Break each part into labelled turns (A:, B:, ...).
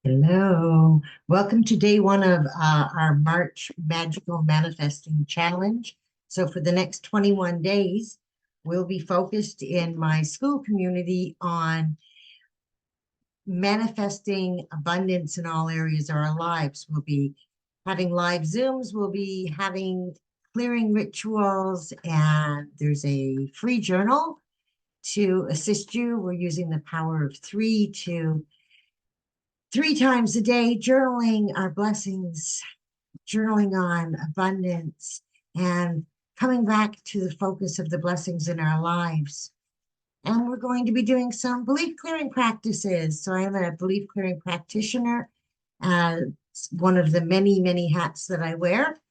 A: Hello. Welcome to day one of our March Magical Manifesting Challenge. So, for the next 21 days, we'll be focused in my school community on manifesting abundance in all areas of our lives. We'll be having live Zooms, we'll be having clearing rituals, and there's a free journal to assist you. We're using the power of three times a day, journaling our blessings, journaling on abundance, and coming back to the focus of the blessings in our lives. And we're going to be doing some belief clearing practices. So I am a belief clearing practitioner, uh, one of the many, many hats that I wear.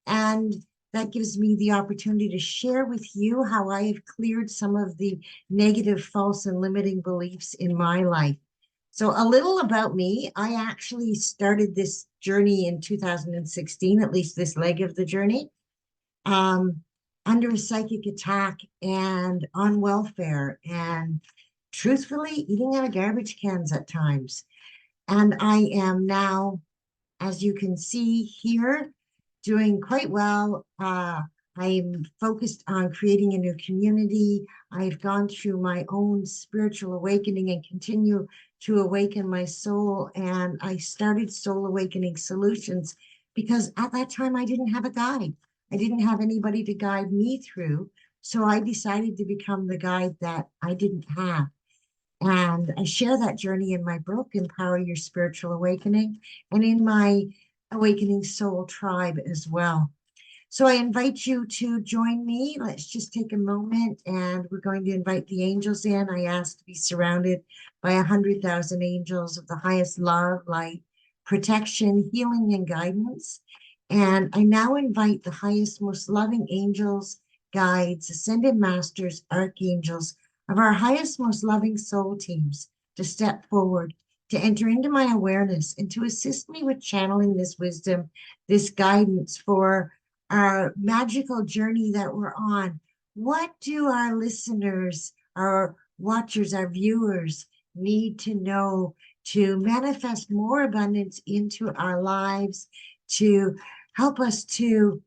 A: And that gives me the opportunity to share with you how I have cleared some of the negative, false, and limiting beliefs in my life. So a little about me. I actually started this journey in 2016, at least this leg of the journey, um, under a psychic attack and on welfare, and truthfully eating out of garbage cans at times. And I am now, as you can see here, doing quite well. I'm focused on creating a new community. I've gone through my own spiritual awakening and continue to awaken my soul. And I started Soul Awakening Solutions because at that time I didn't have a guide. I didn't have anybody to guide me through. So I decided to become the guide that I didn't have. And I share that journey in my book, Empower Your Spiritual Awakening, and in my Awakening Soul Tribe as well. So I invite you to join me. Let's just take a moment and we're going to invite the angels in. I ask to be surrounded by 100,000 angels of the highest love, light, protection, healing, and guidance. And I now invite the highest, most loving angels, guides, ascended masters, archangels of our highest, most loving soul teams to step forward, to enter into my awareness, and to assist me with channeling this wisdom, this guidance for our magical journey that we're on. What do our listeners, our watchers, our viewers need to know to manifest more abundance into our lives, to help us to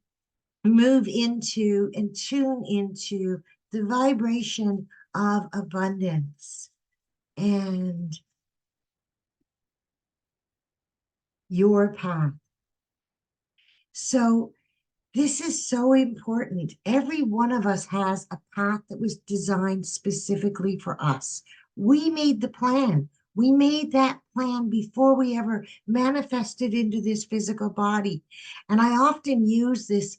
A: move into and tune into the vibration of abundance and your path? So this is so important. Every one of us has a path that was designed specifically for us. We made the plan. We made that plan before we ever manifested into this physical body. And I often use this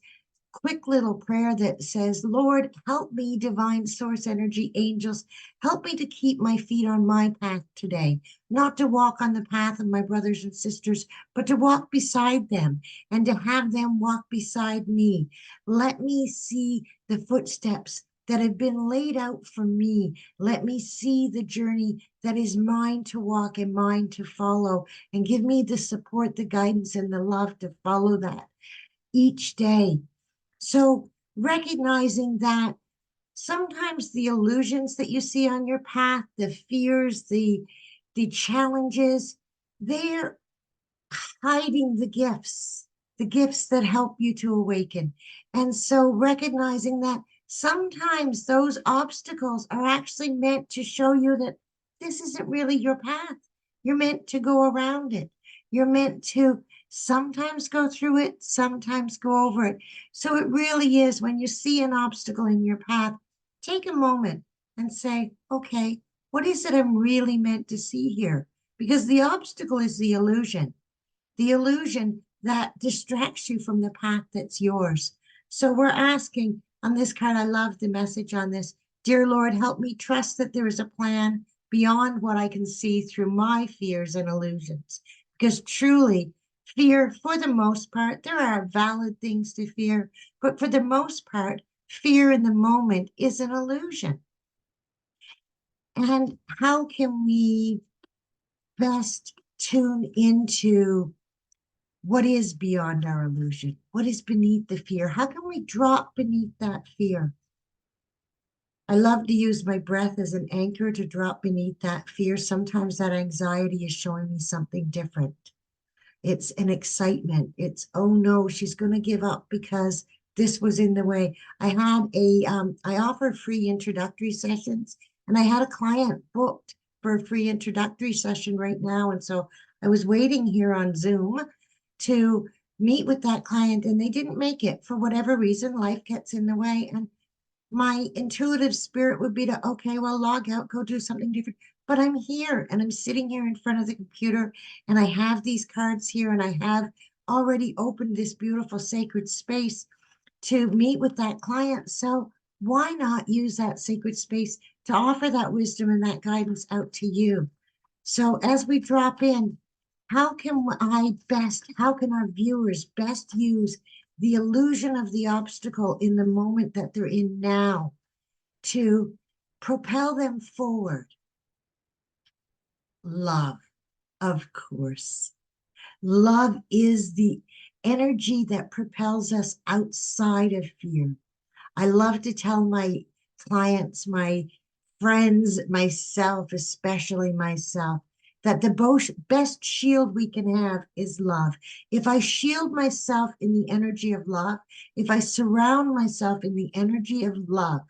A: quick little prayer that says, Lord, help me, divine source energy angels, help me to keep my feet on my path today, not to walk on the path of my brothers and sisters, but to walk beside them and to have them walk beside me. Let me see the footsteps that have been laid out for me. Let me see the journey that is mine to walk and mine to follow, and give me the support, the guidance, and the love to follow that each day. So recognizing that sometimes the illusions that you see on your path, the fears, the challenges, they're hiding the gifts that help you to awaken. And so recognizing that sometimes those obstacles are actually meant to show you that this isn't really your path. You're meant to go around it. You're meant to sometimes go through it, sometimes go over it. So it really is, when you see an obstacle in your path, take a moment and say, okay, what is it I'm really meant to see here? Because the obstacle is the illusion that distracts you from the path that's yours. So we're asking on this card, I love the message on this. Dear Lord, help me trust that there is a plan beyond what I can see through my fears and illusions. Because truly, fear, for the most part, there are valid things to fear, but for the most part, fear in the moment is an illusion. And how can we best tune into what is beyond our illusion? What is beneath the fear? How can we drop beneath that fear? I love to use my breath as an anchor to drop beneath that fear. Sometimes that anxiety is showing me something different. It's an excitement. It's, oh no, she's going to give up because this was in the way. I offer free introductory sessions, and I had a client booked for a free introductory session right now. And so I was waiting here on Zoom to meet with that client, and they didn't make it for whatever reason. Life gets in the way. And my intuitive spirit would be to, okay, well, log out, go do something different. But I'm here and I'm sitting here in front of the computer and I have these cards here and I have already opened this beautiful sacred space to meet with that client. So why not use that sacred space to offer that wisdom and that guidance out to you? So as we drop in, how can our viewers best use the illusion of the obstacle in the moment that they're in now to propel them forward? Love, of course. Love is the energy that propels us outside of fear. I love to tell my clients, my friends, myself, especially myself, that the best shield we can have is love. If I shield myself in the energy of love, if I surround myself in the energy of love,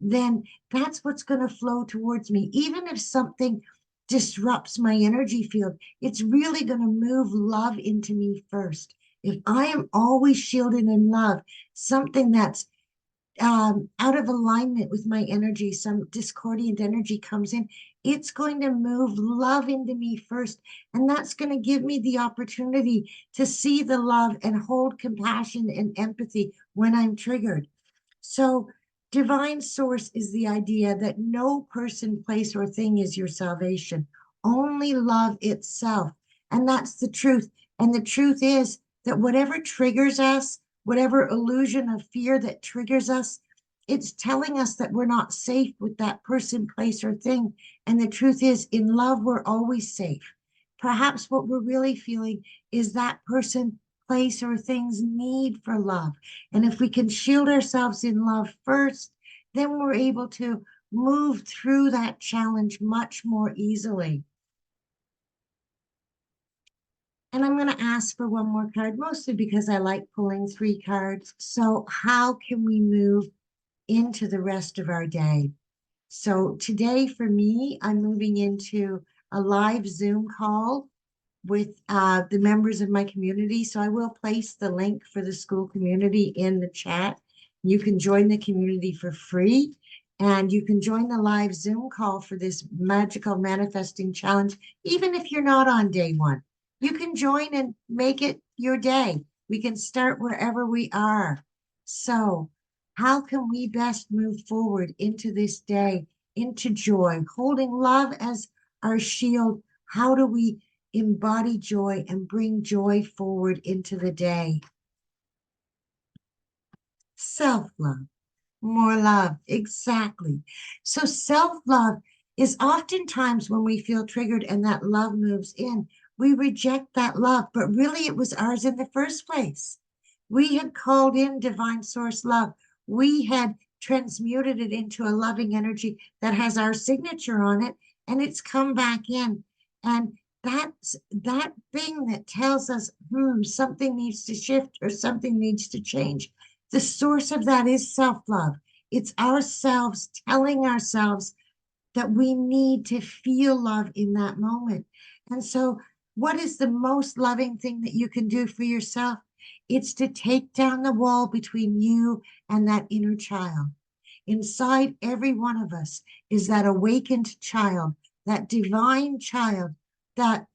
A: then that's what's going to flow towards me. Even if something disrupts my energy field, it's really going to move love into me first. If I am always shielded in love, something that's out of alignment with my energy, some discordant energy comes in, it's going to move love into me first. And that's going to give me the opportunity to see the love and hold compassion and empathy when I'm triggered. So, divine source is the idea that no person, place, or thing is your salvation, only love itself. And that's the truth. And the truth is that whatever triggers us, whatever illusion of fear that triggers us, it's telling us that we're not safe with that person, place, or thing. And the truth is, in love, we're always safe. Perhaps what we're really feeling is that person, place, or thing's need for love. And if we can shield ourselves in love first, then we're able to move through that challenge much more easily. And I'm going to ask for one more card, mostly because I like pulling 3 cards. So how can we move into the rest of our day? So today for me, I'm moving into a live Zoom call with the members of my community. So I will place the link for the school community in the chat. You can join the community for free, and you can join the live Zoom call for this magical manifesting challenge, even if you're not on day 1. You can join and make it your day. We can start wherever we are. So how can we best move forward into this day, into joy, holding love as our shield? How do we embody joy and bring joy forward into the day? Self-love, more love, exactly. So self-love is oftentimes when we feel triggered and that love moves in, we reject that love, but really it was ours in the first place. We had called in divine source love. We had transmuted it into a loving energy that has our signature on it, and it's come back in. And that's that thing that tells us, something needs to shift or something needs to change. The source of that is self-love. It's ourselves telling ourselves that we need to feel love in that moment. And so, what is the most loving thing that you can do for yourself? It's to take down the wall between you and that inner child. Inside every one of us is that awakened child, that divine child that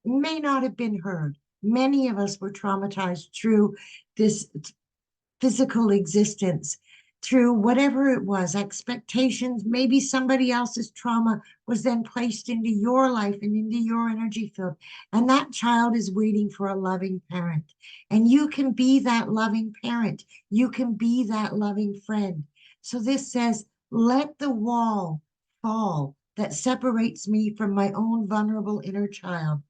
A: may not have been heard. Many of us were traumatized through this physical existence, through whatever it was, expectations, maybe somebody else's trauma was then placed into your life and into your energy field. And that child is waiting for a loving parent. And you can be that loving parent. You can be that loving friend. So this says, let the wall fall that separates me from my own vulnerable inner child.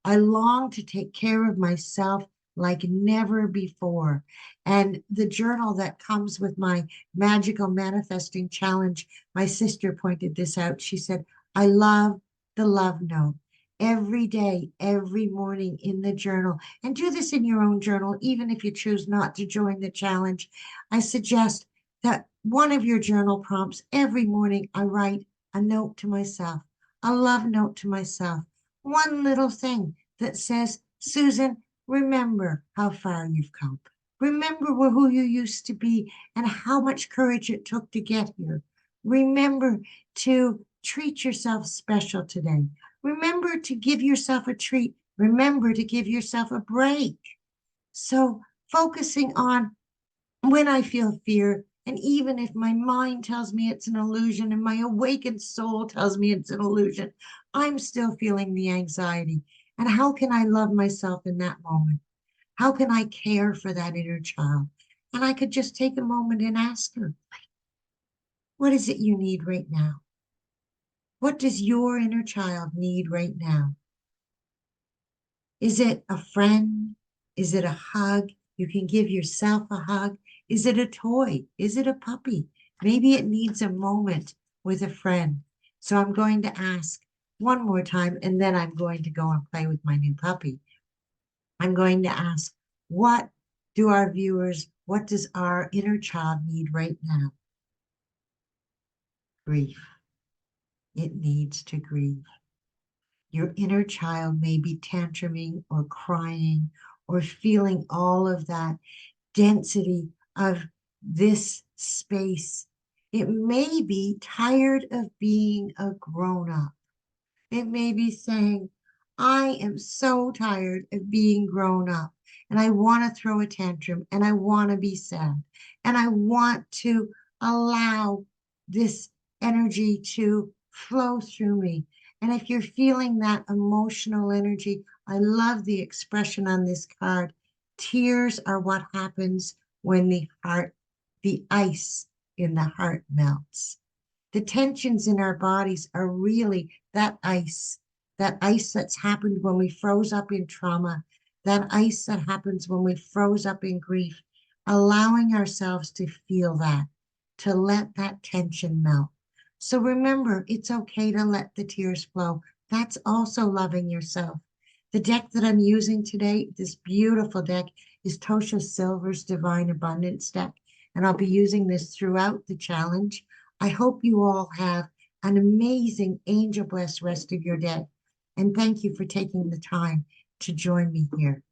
A: I long to take care of myself like never before. And the journal that comes with my magical manifesting challenge, my sister pointed this out. She said, I love the love note. Every day, every morning in the journal, and do this in your own journal, even if you choose not to join the challenge. I suggest that one of your journal prompts every morning, I write a note to myself, a love note to myself, one little thing that says, Susan, remember how far you've come. Remember who you used to be and how much courage it took to get here. Remember to treat yourself special today. Remember to give yourself a treat. Remember to give yourself a break. So focusing on when I feel fear, and even if my mind tells me it's an illusion and my awakened soul tells me it's an illusion, I'm still feeling the anxiety. And how can I love myself in that moment? How can I care for that inner child? And I could just take a moment and ask her, what is it you need right now? What does your inner child need right now? Is it a friend? Is it a hug? You can give yourself a hug. Is it a toy? Is it a puppy? Maybe it needs a moment with a friend. So I'm going to ask one more time, and then I'm going to go and play with my new puppy. I'm going to ask, what what does our inner child need right now? Grief. It needs to grieve. Your inner child may be tantruming or crying or feeling all of that density of this space. It may be tired of being a grown up. It may be saying, I am so tired of being grown up and I want to throw a tantrum and I want to be sad and I want to allow this energy to flow through me. And if you're feeling that emotional energy, I love the expression on this card. Tears are what happens when the ice in the heart melts. The tensions in our bodies are really that ice that's happened when we froze up in trauma, that ice that happens when we froze up in grief, allowing ourselves to feel that, to let that tension melt. So remember, it's okay to let the tears flow. That's also loving yourself. The deck that I'm using today, this beautiful deck, is Tosha Silver's Divine Abundance deck, and I'll be using this throughout the challenge. I hope you all have an amazing angel blessed rest of your day. And thank you for taking the time to join me here.